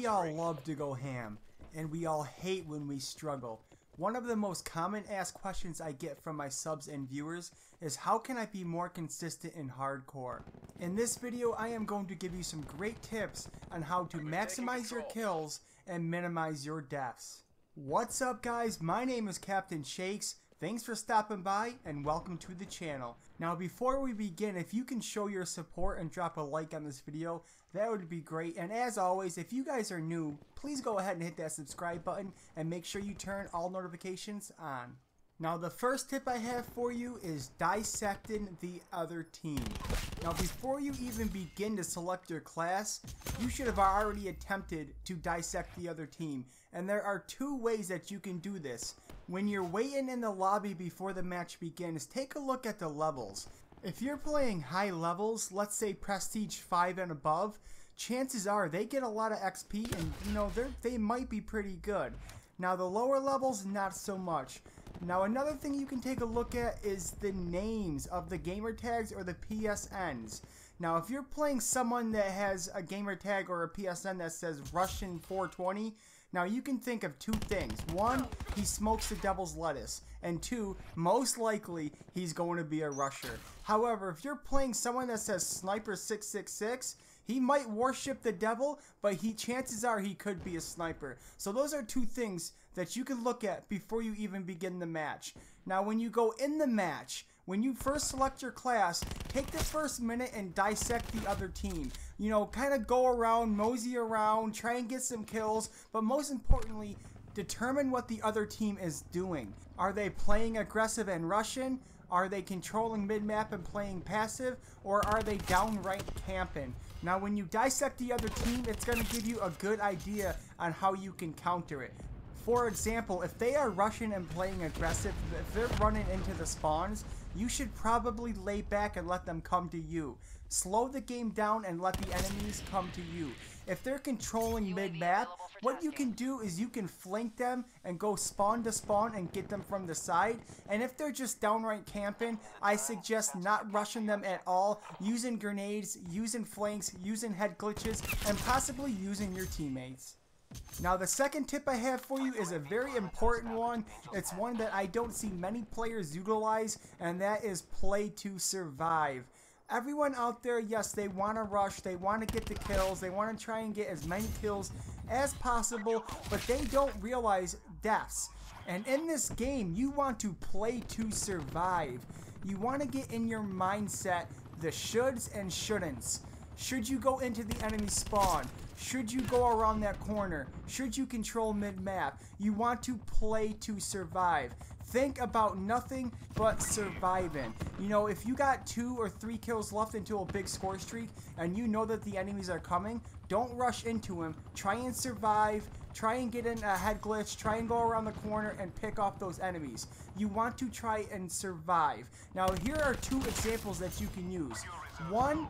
We all love to go ham, and we all hate when we struggle. One of the most common asked questions I get from my subs and viewers is how can I be more consistent in hardcore? In this video I am going to give you some great tips on how to maximize your kills and minimize your deaths. What's up guys, my name is Captain Shakes. Thanks for stopping by and welcome to the channel. Now before we begin, if you can show your support and drop a like on this video, that would be great. And as always, if you guys are new, please go ahead and hit that subscribe button and make sure you turn all notifications on. Now the first tip I have for you is dissecting the other team. Now before you even begin to select your class, you should have already attempted to dissect the other team. And there are two ways that you can do this. When you're waiting in the lobby before the match begins, take a look at the levels. If you're playing high levels, let's say Prestige 5 and above, chances are they get a lot of XP and they might be pretty good. Now the lower levels, not so much. Now another thing you can take a look at is the names of the gamer tags or the PSNs. Now if you're playing someone that has a gamer tag or a PSN that says Russian 420, now you can think of two things. One, he smokes the devil's lettuce. And two, most likely he's going to be a rusher. However, if you're playing someone that says Sniper 666, he might worship the devil, but chances are he could be a sniper. So those are two things that you can look at before you even begin the match. Now when you go in the match, when you first select your class, take the first minute and dissect the other team. Kind of go around, mosey around, try and get some kills, but most importantly, determine what the other team is doing. Are they playing aggressive and Russian? Are they controlling mid-map and playing passive? Or are they downright camping? Now when you dissect the other team, it's going to give you a good idea on how you can counter it. For example, if they are Russian and playing aggressive, if they're running into the spawns, you should probably lay back and let them come to you. Slow the game down and let the enemies come to you. If they're controlling mid-map, what you can do is you can flank them and go spawn to spawn and get them from the side. And if they're just downright camping, I suggest not rushing them at all, using grenades, using flanks, using head glitches, and possibly using your teammates. Now the second tip I have for you is a very important one. It's one that I don't see many players utilize, and that is play to survive. Everyone out there, yes, they want to rush, they want to get the kills, they want to try and get as many kills as possible, but they don't realize deaths. And in this game, you want to play to survive. You want to get in your mindset the shoulds and shouldn'ts. Should you go into the enemy spawn? Should you go around that corner? Should you control mid-map? You want to play to survive. Think about nothing but surviving. If you got 2 or 3 kills left into a big score streak and you know that the enemies are coming, don't rush into them. Try and survive. Try and get in a head glitch. Try and go around the corner and pick off those enemies. You want to try and survive. Now here are 2 examples that you can use. One,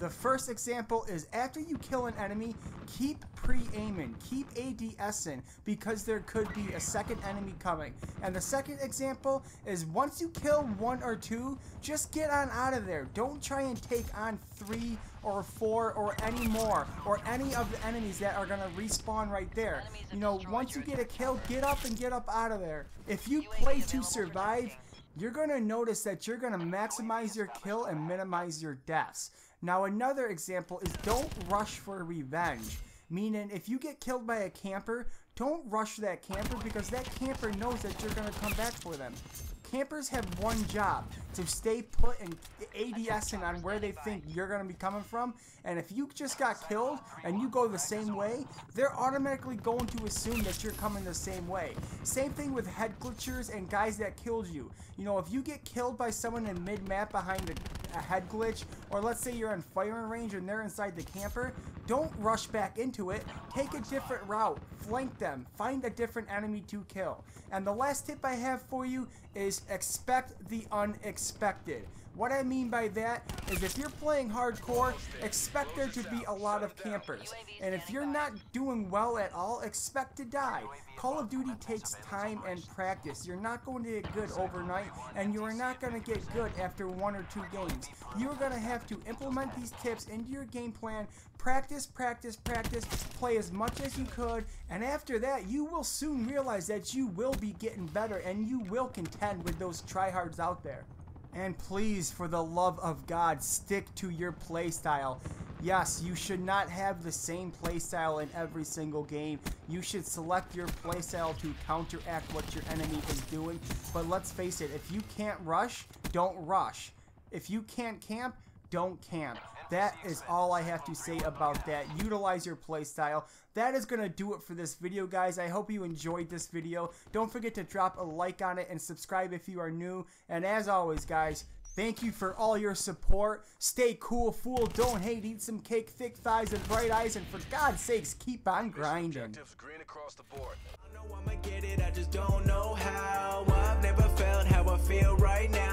the first example is after you kill an enemy, keep pre-aiming, keep ADSing because there could be a second enemy coming. And the second example is once you kill 1 or 2, just get on out of there. Don't try and take on 3 or 4 or any more or any of the enemies that are going to respawn right there. Once you get a kill, get up and get up out of there. If you play to survive, you're going to notice that you're going to maximize your kill and minimize your deaths. Now another example is don't rush for revenge. Meaning if you get killed by a camper, don't rush that camper because that camper knows that you're going to come back for them. Campers have one job, to stay put and ADSing on where they think you're going to be coming from. And if you just got killed and you go the same way, they're automatically going to assume that you're coming the same way. Same thing with head glitchers and guys that killed you. If you get killed by someone in mid-map behind a head glitch, or let's say you're in firing range and they're inside the camper, don't rush back into it. Take a different route. Flank them. Find a different enemy to kill. And the last tip I have for you is expect the unexpected. What I mean by that is if you're playing hardcore, expect there to be a lot of campers. And if you're not doing well at all, expect to die. Call of Duty takes time and practice. You're not going to get good overnight, and you are not going to get good after 1 or 2 games. You're going to have to implement these tips into your game plan, practice, practice, practice, play as much as you could, and after that, you will soon realize that you will be getting better, and you will contend with those tryhards out there. And please, for the love of God, stick to your playstyle. Yes, you should not have the same playstyle in every single game. You should select your playstyle to counteract what your enemy is doing. But let's face it, if you can't rush, don't rush. If you can't camp, don't camp. That is all I have to say about that. Utilize your playstyle. That is going to do it for this video, guys. I hope you enjoyed this video. Don't forget to drop a like on it and subscribe if you are new. And as always, guys, thank you for all your support. Stay cool, fool. Don't hate. Eat some cake, thick thighs, and bright eyes. And for God's sakes, keep on grinding. Green across the board. I know I'ma get it, I just don't know how. I've never felt how I feel right now.